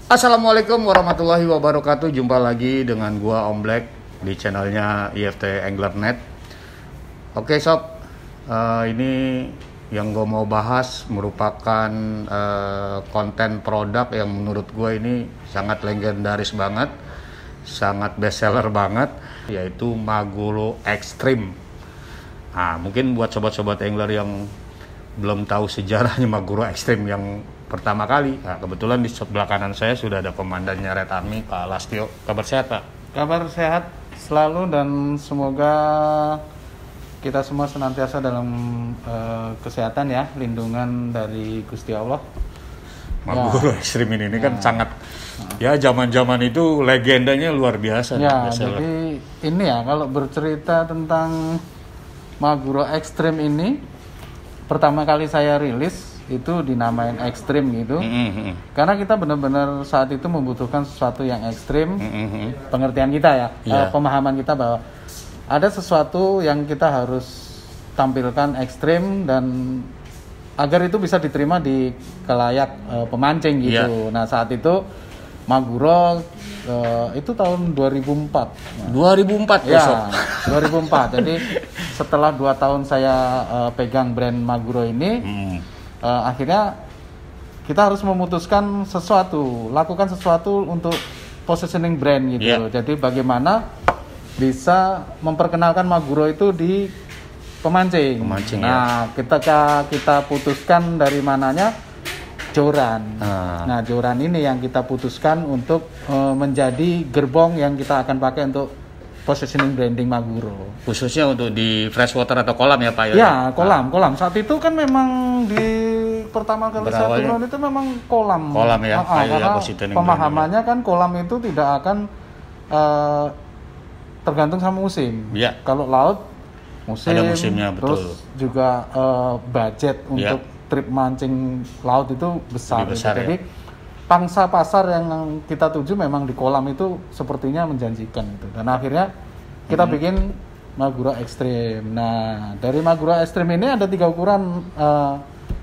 Assalamualaikum warahmatullahi wabarakatuh. Jumpa lagi dengan gua Om Black di channelnya IFT Angler.net. Oke sob, ini yang gua mau bahas merupakan konten produk yang menurut gua ini sangat legendaris banget, sangat bestseller banget, yaitu Maguro Extreme. Nah, mungkin buat sobat-sobat angler yang belum tahu sejarahnya Maguro Extreme yang pertama kali, nah kebetulan di sebelah kanan saya sudah ada komandannya Red Army, Pak Lastio. Kabar sehat, Pak? Kabar sehat selalu dan semoga kita semua senantiasa dalam kesehatan ya, lindungan dari Gusti Allah. Maguro Extreme ini kan sangat ya, zaman-zaman itu legendanya luar biasa. Ya, jadi ini ya, kalau bercerita tentang Maguro Extreme ini, pertama kali saya rilis itu dinamain ekstrim gitu, karena kita benar-benar saat itu membutuhkan sesuatu yang ekstrim, pengertian kita ya, pemahaman kita bahwa ada sesuatu yang kita harus tampilkan ekstrim dan agar itu bisa diterima di kalayak pemancing gitu. Nah saat itu Maguro itu tahun 2004. 2004 ya, 2004. Jadi setelah 2 tahun saya pegang brand Maguro ini, akhirnya kita harus memutuskan sesuatu, lakukan sesuatu untuk positioning brand gitu. Jadi bagaimana bisa memperkenalkan Maguro itu di pemancing. Nah, ketika kita putuskan dari mananya, joran. Nah, joran ini yang kita putuskan untuk menjadi gerbong yang kita akan pakai untuk positioning branding Maguro. Khususnya untuk di freshwater atau kolam ya, Pak? Ya, kolam. Saat itu kan memang di pertama kali saya turun itu memang kolam. Kolam ya, karena pemahamannya kan kolam itu tidak akan tergantung sama musim. Ya. Kalau laut musim, ada musimnya, betul. Terus juga budget untuk trip mancing laut itu besar. Gitu. Jadi pangsa pasar yang kita tuju memang di kolam itu sepertinya menjanjikan itu. Dan akhirnya kita bikin Maguro Extreme. Nah, dari Maguro Extreme ini ada 3 ukuran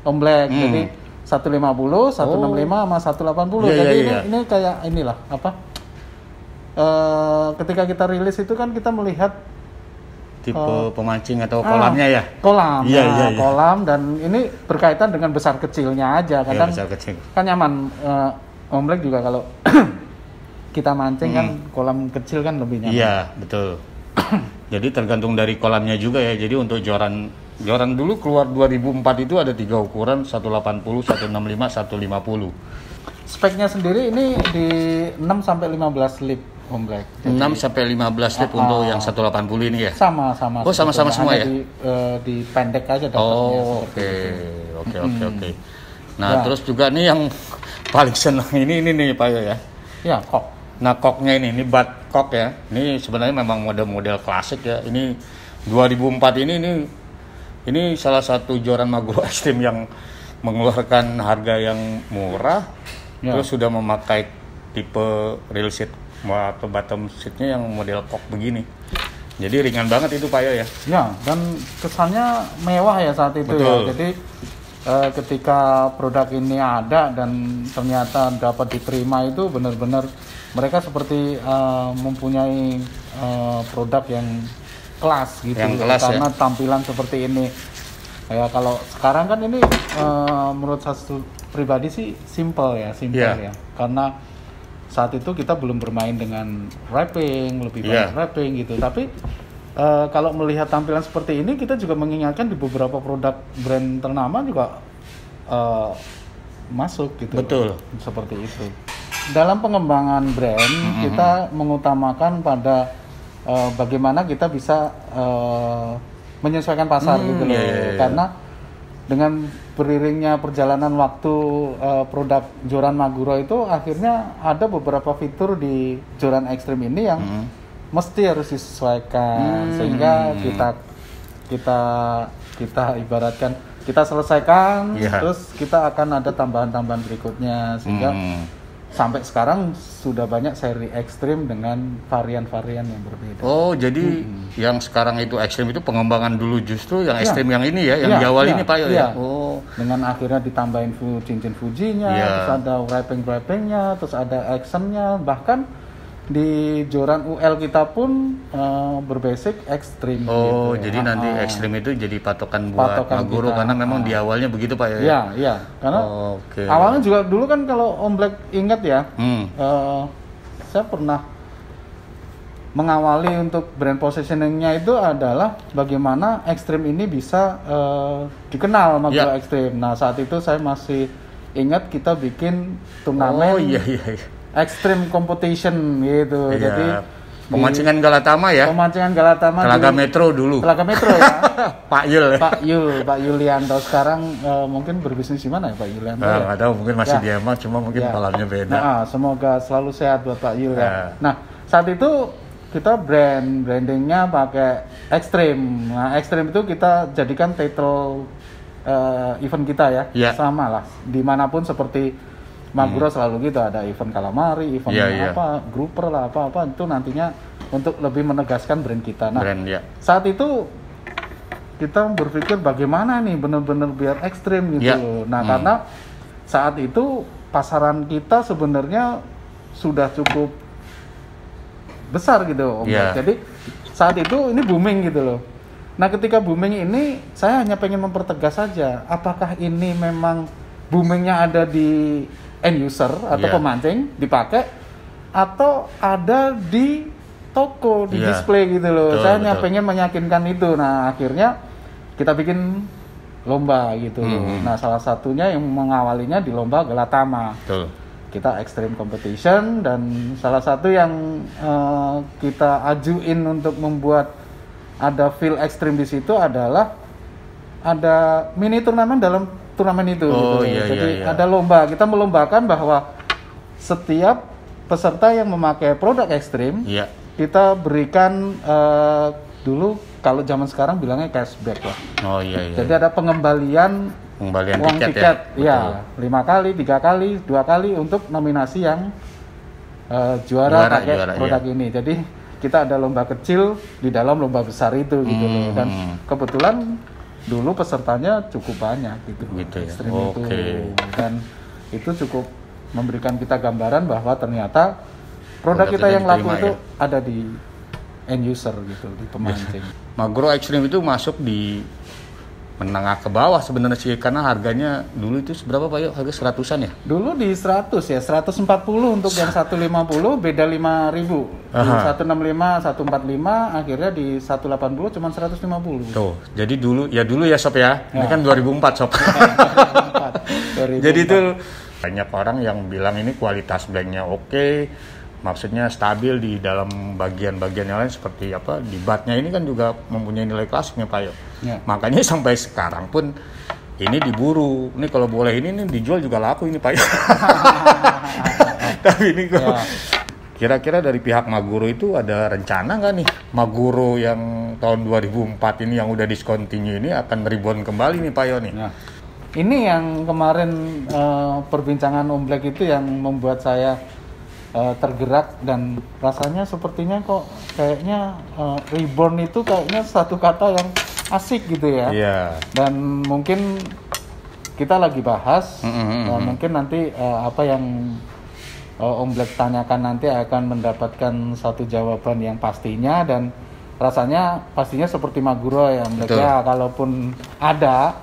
Om Black. Jadi 150, 165 sama 180. Jadi ini kayak inilah apa? Ketika kita rilis itu kan kita melihat tipe pemancing atau kolamnya ya? Kolam. Kolam, dan ini berkaitan dengan besar kecilnya aja. Kadang besar kecil. Kan nyaman. Om Black juga kalau kita mancing kan kolam kecil kan lebih nyaman. Iya, betul. Jadi tergantung dari kolamnya juga ya. Jadi untuk joran dulu keluar 2004 itu ada 3 ukuran, 180, 165, 150. Speknya sendiri ini di 6 sampai 15 lip Om Black. Jadi 6 sampai 15 lip untuk yang 180 ini ya? Sama. Oh, sama-sama semua ya? Di pendek aja dapatnya. Oh, oke. Nah, terus juga nih yang paling senang ini nih Pak ya. Ya, kok. Nah, koknya ini bat kok ya. Ini sebenarnya memang model-model klasik ya. Ini 2004 ini salah satu joran Maguro Extreme yang mengeluarkan harga yang murah. Terus sudah memakai tipe reel seat atau bottom seatnya yang model kok begini. Jadi ringan banget itu Pak ya. Ya, dan kesannya mewah ya saat itu. Betul. Ya. Jadi ketika produk ini ada dan ternyata dapat diterima itu benar-benar mereka seperti mempunyai produk yang kelas gitu. Yang kelas, karena tampilan seperti ini. Ya kalau sekarang kan ini menurut saya pribadi sih simple ya. Karena saat itu kita belum bermain dengan wrapping, lebih banyak wrapping gitu. Tapi kalau melihat tampilan seperti ini, kita juga mengingatkan di beberapa produk brand ternama juga masuk gitu. Betul. Seperti itu. Dalam pengembangan brand, kita mengutamakan pada bagaimana kita bisa menyesuaikan pasar gitu loh. Karena dengan beriringnya perjalanan waktu produk joran Maguro itu, akhirnya ada beberapa fitur di joran ekstrim ini yang mesti harus disesuaikan, sehingga kita ibaratkan kita selesaikan, terus kita akan ada tambahan-tambahan berikutnya, sehingga sampai sekarang sudah banyak seri ekstrim dengan varian-varian yang berbeda. Oh, jadi yang sekarang itu ekstrim itu pengembangan dulu justru yang ekstrim yang ini ya, yang Iya, di awal iya, ini Pak Yo iya. ya. Oh. Dengan akhirnya ditambahin cincin Fujinya, Iya. terus ada wrapping-wrappingnya, terus ada actionnya, bahkan di joran UL kita pun berbasic ekstrim. Oh, gitu. jadi nanti ekstrim itu jadi patokan buat Patokan Maguro kita. karena memang di awalnya begitu Pak Yo ya. Iya, iya. Karena Oke. awalnya juga dulu kan kalau Om Black ingat ya, saya pernah mengawali untuk brand positioningnya itu adalah bagaimana ekstrim ini bisa dikenal Maguro Ya. Ekstrim. Nah saat itu saya masih ingat kita bikin turnamen Oh iya iya. ekstrim competition gitu. Iya. Jadi Pemancingan Galatama ya. pemancingan Galatama Telaga di Metro dulu. Telaga Metro ya. Pak Yul ya. Pak Yulianto sekarang mungkin berbisnis di mana ya Pak Yulianto? Nggak tahu mungkin masih Ya. di Emang cuma mungkin Ya. malamnya beda. Nah, semoga selalu sehat buat Pak Yul Ya. ya. Nah, saat itu kita brandingnya pakai ekstrim. Nah, ekstrim itu kita jadikan title event kita ya. Ya. Sama lah. Dimanapun seperti Maguro selalu gitu, ada event Calamari, event Ya. apa, grouper lah, apa itu nantinya untuk lebih menegaskan brand kita. Nah, Brand ya. saat itu kita berpikir bagaimana nih benar-benar biar ekstrim gitu. Ya. Nah, karena saat itu pasaran kita sebenarnya sudah cukup besar gitu, Om. Ya. Jadi saat itu ini booming gitu loh. Nah, ketika booming ini saya hanya pengen mempertegas saja, apakah ini memang boomingnya ada di end user atau Ya. pemancing dipakai atau ada di toko di Iya. display gitu loh. Betul, Saya hanya betul. pengen meyakinkan itu. Nah, akhirnya kita bikin lomba gitu loh. Nah, salah satunya yang mengawalinya di lomba Galatama. Betul. Kita extreme competition dan salah satu yang kita ajuin untuk membuat ada feel ekstrim di situ adalah ada mini turnamen dalam turnamen itu. Oh, gitu. iya, Jadi iya. ada lomba. Kita melombakan bahwa setiap peserta yang memakai produk ekstrim Iya. kita berikan dulu kalau zaman sekarang bilangnya cashback lah. Oh iya iya. Jadi ada pengembalian Pengembalian uang tiket, tiket, ya. ya 5 kali, 3 kali, 2 kali untuk nominasi yang juara pakai juara, produk ini. Jadi kita ada lomba kecil di dalam lomba besar itu gitu loh. Dan kebetulan dulu pesertanya cukup banyak gitu. Gitu ya. Ekstrim Oke. itu. Dan itu cukup memberikan kita gambaran bahwa ternyata produk kita yang laku diterima, itu ya. ada di end user gitu, di pemancing. Maguro Extreme itu masuk di menengah ke bawah sebenarnya sih karena harganya dulu itu seberapa Pak Yo? Harga 100-an ya? Dulu di 100 ya, 140 untuk yang 150 beda 5.000. Di Aha. 165, 145 akhirnya di 180 cuma 150. Tuh, jadi dulu ya Sob ya. Ini Ya. kan 2004 Sob. 2004. Jadi itu banyak orang yang bilang ini kualitas blanknya oke, maksudnya stabil di dalam bagian-bagian yang lain seperti apa di batnya ini kan juga mempunyai nilai klasiknya Pak Yo. Ya. Makanya sampai sekarang pun ini diburu. Ini kalau boleh ini dijual juga laku ini Pak Yo. Tapi ini kok Ya. kira-kira dari pihak Maguro itu ada rencana nggak nih Maguro yang tahun 2004 ini yang udah discontinue ini akan reborn kembali nih Pak Yo nih? Nah, ini yang kemarin perbincangan Om Black itu yang membuat saya tergerak dan rasanya sepertinya kok kayaknya reborn itu kayaknya satu kata yang asik gitu ya. Iya. Dan mungkin kita lagi bahas, mungkin nanti apa yang Om Black tanyakan nanti akan mendapatkan satu jawaban yang pastinya dan rasanya pastinya seperti Maguro ya Om Black Betul. ya, kalaupun ada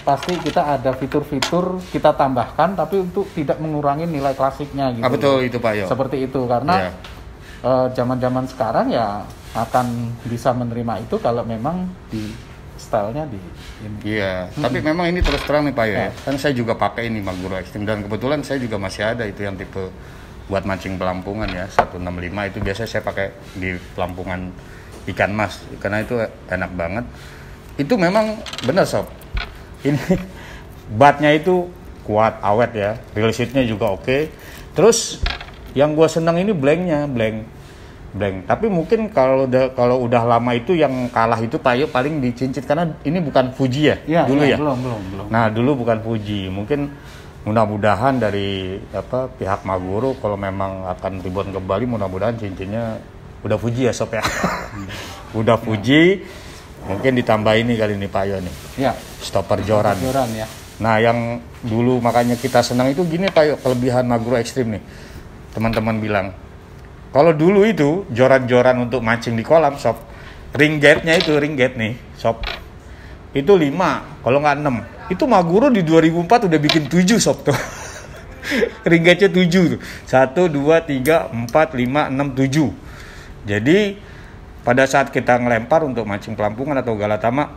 pasti kita ada fitur-fitur kita tambahkan tapi untuk tidak mengurangi nilai klasiknya gitu. Betul itu Pak Yo. Seperti itu karena zaman-zaman sekarang ya akan bisa menerima itu kalau memang di stylenya di ini. Iya, tapi memang ini terus terang nih Pak Yo ya. Kan saya juga pakai ini Maguro Extreme dan kebetulan saya juga masih ada itu yang tipe buat mancing pelampungan ya 165 itu biasanya saya pakai di pelampungan ikan mas karena itu enak banget. Itu memang benar Sob. Ini batnya itu kuat awet ya, reel sheetnya juga oke. Terus yang gua senang ini blank. Tapi mungkin kalau udah lama itu yang kalah itu Pak Yo paling dicincit karena ini bukan Fuji ya, Ya, dulu ya. belum. Nah dulu bukan Fuji, mungkin mudah-mudahan dari pihak Maguro kalau memang akan ribuan kembali, mudah-mudahan cincinnya udah Fuji ya sob ya. Udah Fuji, mungkin ditambah ini kali ini Pak Yo nih. Ya. Stopper joran. Joran ya. Nah yang dulu makanya kita senang itu gini Pak Yo, kelebihan Maguro Extreme nih. Teman-teman bilang, kalau dulu itu joran-joran untuk mancing di kolam sob, ring gate-nya itu ring gate nih sob, itu 5 kalau nggak 6. Itu Maguro di 2004 udah bikin 7 sob tuh. Ring gate-nya 7 tuh. 1, 2, 3, 4, 5, 6, 7. Jadi pada saat kita ngelempar untuk mancing pelampungan atau galatama,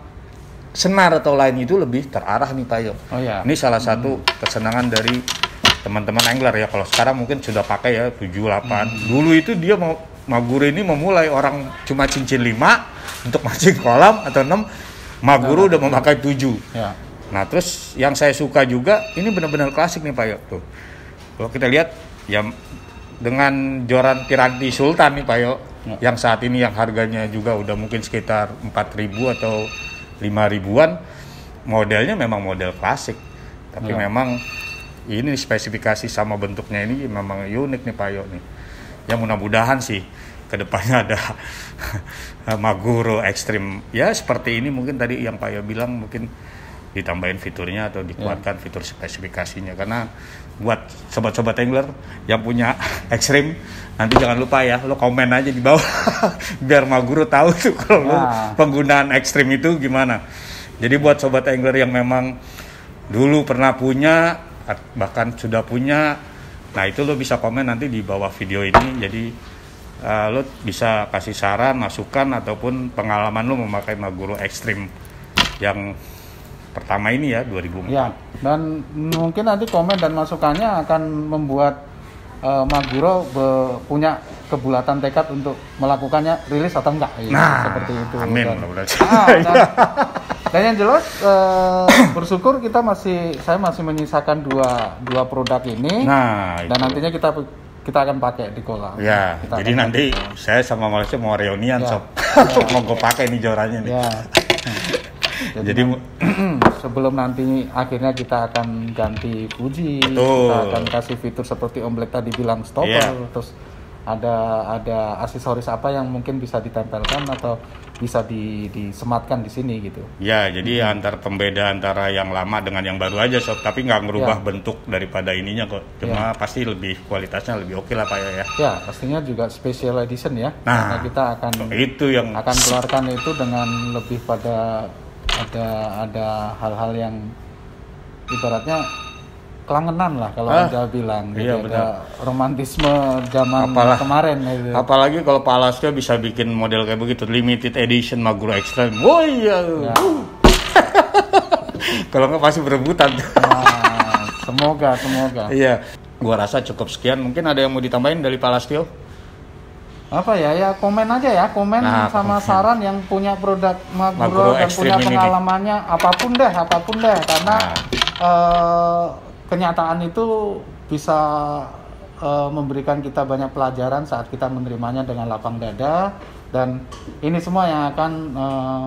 senar atau lain itu lebih terarah nih Pak Yo. Oh ya. Ini salah satu kesenangan dari teman-teman angler ya. Kalau sekarang mungkin sudah pakai ya 7, 8. Dulu itu dia Maguro ini memulai orang cuma cincin 5 untuk mancing kolam atau 6, Maguro udah memakai 7. Ya. Nah terus yang saya suka juga, ini benar-benar klasik nih Pak Yo tuh. Kalau kita lihat ya dengan joran Piranti Sultan nih Pak Yo, yang saat ini yang harganya juga udah mungkin sekitar 4.000 atau 5.000-an, modelnya memang model klasik. Tapi memang ini spesifikasi sama bentuknya ini memang unik nih Pak Yo nih. Ya mudah-mudahan sih kedepannya ada Maguro Extreme ya seperti ini, mungkin tadi yang Pak Yo bilang mungkin ditambahin fiturnya atau dikuatkan fitur spesifikasinya. Karena buat sobat-sobat angler yang punya Extreme, nanti jangan lupa ya, lo komen aja di bawah biar Maguro tahu tuh kalau lo penggunaan Extreme itu gimana. Jadi buat sobat angler yang memang dulu pernah punya, bahkan sudah punya, nah itu lo bisa komen nanti di bawah video ini. Jadi lo bisa kasih saran, masukan ataupun pengalaman lo memakai Maguro Extreme yang pertama ini ya 2004. Ya, dan mungkin nanti komen dan masukannya akan membuat Maguro punya kebulatan tekad untuk melakukannya rilis atau enggak ya, seperti itu. Amin. Dan yang jelas bersyukur saya masih menyisakan dua produk ini. Nah, dan nantinya kita akan pakai di kolam. Ya, jadi nanti saya sama Malaysia mau reunian sob. Mau gue pakai nih jorannya nih. Ya. Jadi sebelum nanti akhirnya kita akan ganti Fuji, kita akan kasih fitur seperti Om Black tadi bilang stopper, terus ada aksesoris apa yang mungkin bisa ditempelkan atau bisa disematkan di sini gitu. Ya, jadi pembeda antara yang lama dengan yang baru aja sob, tapi nggak ngerubah bentuk daripada ininya kok. Cuma pasti lebih kualitasnya lebih oke lah Pak ya. Ya, pastinya juga special edition ya. Nah, karena kita akan keluarkan itu dengan lebih pada ada hal-hal yang ibaratnya kelangenan lah kalau Anda bilang gitu. Ada romantisme zaman kemarin gitu. Apalagi kalau Pak Lasio bisa bikin model kayak begitu, limited edition Maguro Extreme. Oh iya. Kalau nggak pasti berebutan. Nah, semoga. Iya. Gua rasa cukup sekian. Mungkin ada yang mau ditambahin dari Pak Lasio? Apa ya komen aja ya, sama saran yang punya produk Maguro dan punya pengalamannya apapun deh karena kenyataan itu bisa memberikan kita banyak pelajaran saat kita menerimanya dengan lapang dada, dan ini semua yang akan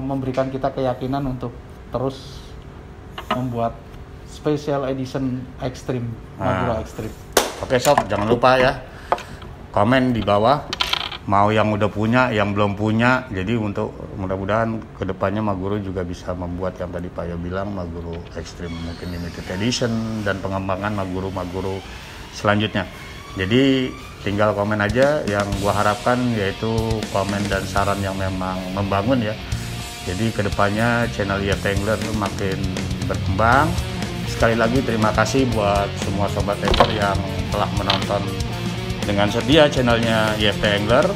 memberikan kita keyakinan untuk terus membuat special edition Extreme Maguro Extreme. Oke sob, jangan lupa ya komen di bawah, mau yang udah punya, yang belum punya. Jadi untuk mudah-mudahan kedepannya Maguro juga bisa membuat yang tadi Pak Yo bilang, Maguro Extreme mungkin limited edition dan pengembangan Maguro selanjutnya. Jadi tinggal komen aja, yang gua harapkan yaitu komen dan saran yang memang membangun ya. Jadi kedepannya channel IFT Angler makin berkembang. Sekali lagi terima kasih buat semua sobat angler yang telah menonton dengan setia channelnya IFT Angler.